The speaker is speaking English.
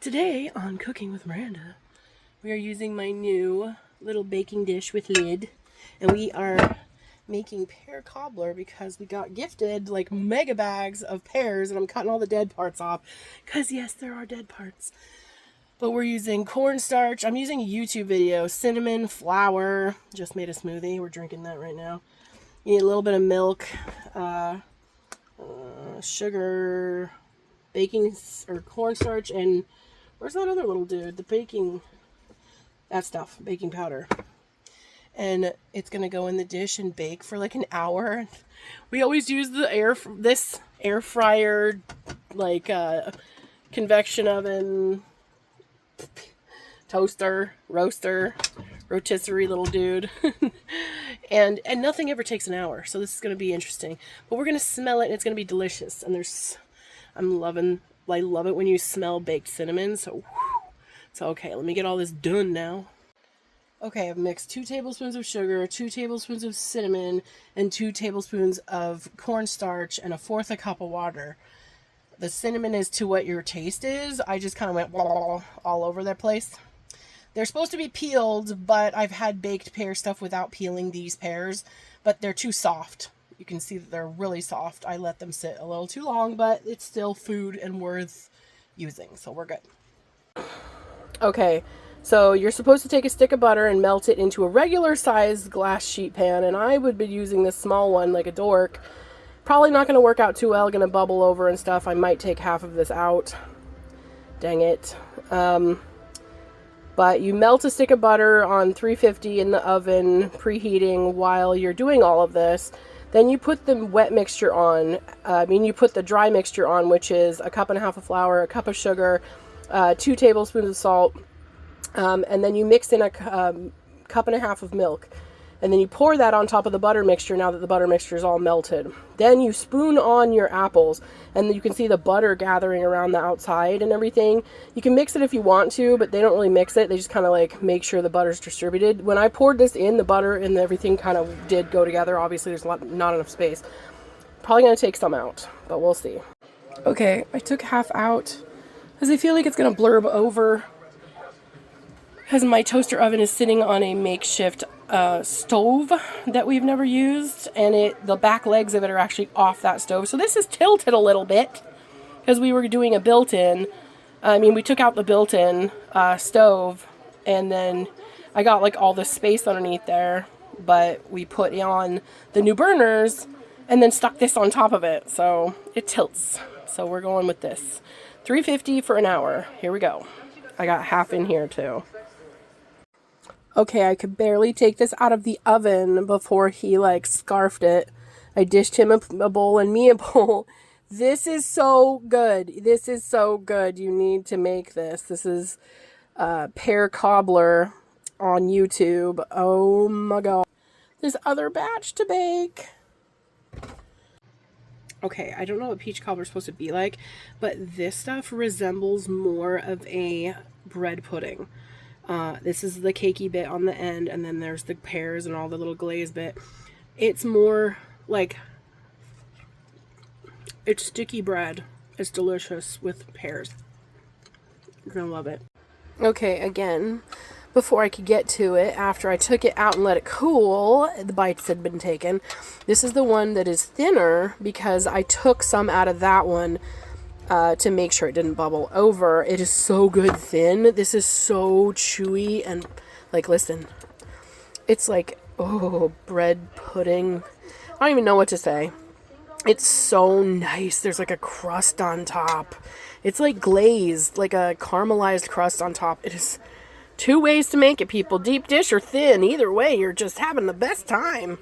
Today on Cooking with Miranda, we are using my new little baking dish with lid, and we are making pear cobbler because we got gifted like mega bags of pears, and I'm cutting all the dead parts off because yes, there are dead parts. But we're using cornstarch. I'm using a YouTube video, cinnamon, flour. Just made a smoothie. We're drinking that right now. You need a little bit of milk, sugar, baking or cornstarch, and where's that other little dude? The baking, that stuff, baking powder. And it's gonna go in the dish and bake for like an hour. We always use the this air fryer, like convection oven, toaster, roaster, rotisserie little dude. and nothing ever takes an hour, so this is gonna be interesting. But we're gonna smell it, and it's gonna be delicious. And I love it when you smell baked cinnamon. So okay, let me get all this done now. Okay, I've mixed 2 tablespoons of sugar, 2 tablespoons of cinnamon, and 2 tablespoons of cornstarch, and 1/4 cup of water. The cinnamon is to what your taste is. I just kind of went all over that place. They're supposed to be peeled, but I've had baked pear stuff without peeling these pears, but they're too soft. You can see that they're really soft. I let them sit a little too long, but it's still food and worth using, so we're good. Okay, so you're supposed to take a stick of butter and melt it into a regular sized glass sheet pan, and I would be using this small one like a dork. Probably not going to work out too well, going to bubble over and stuff. I might take half of this out. Dang it. But you melt a stick of butter on 350 in the oven, preheating while you're doing all of this. Then you put the wet mixture on. You put the dry mixture on, which is 1.5 cups of flour, 1 cup of sugar, 2 tablespoons of salt, and then you mix in 1.5 cups of milk. And then you pour that on top of the butter mixture now that the butter mixture is all melted. Then you spoon on your apples, and you can see the butter gathering around the outside and everything. You can mix it if you want to, but they don't really mix it. They just kind of like make sure the butter's distributed. When I poured this in, the butter and everything kind of did go together. Obviously, there's not enough space. Probably going to take some out, but we'll see. Okay, I took half out because I feel like it's going to blurb over because my toaster oven is sitting on a makeshift stove that we've never used, and the back legs of it are actually off that stove. So this is tilted a little bit because we were doing a built-in. We took out the built-in stove, and then I got like all this space underneath there, but we put on the new burners and then stuck this on top of it, so it tilts. So we're going with this. 350 for an hour. Here we go. I got half in here too. Okay, I could barely take this out of the oven before he like scarfed it. I dished him a bowl and me a bowl. This is so good. This is so good. You need to make this. This is pear cobbler on YouTube. Oh my god. This other batch to bake. Okay, I don't know what peach cobbler is supposed to be like, but this stuff resembles more of a bread pudding. This is the cakey bit on the end, and then there's the pears and all the little glaze bit. It's more like, it's sticky bread. It's delicious with pears. You're gonna love it. Okay, again, before I could get to it, after I took it out and let it cool, the bites had been taken. This is the one that is thinner because I took some out of that one to make sure it didn't bubble over. It is so good thin. This is so chewy and like, listen, it's like, oh, bread pudding. I don't even know what to say. It's so nice. There's like a crust on top. It's like glazed, like a caramelized crust on top. It is 2 ways to make it, people. Deep dish or thin. Either way, you're just having the best time.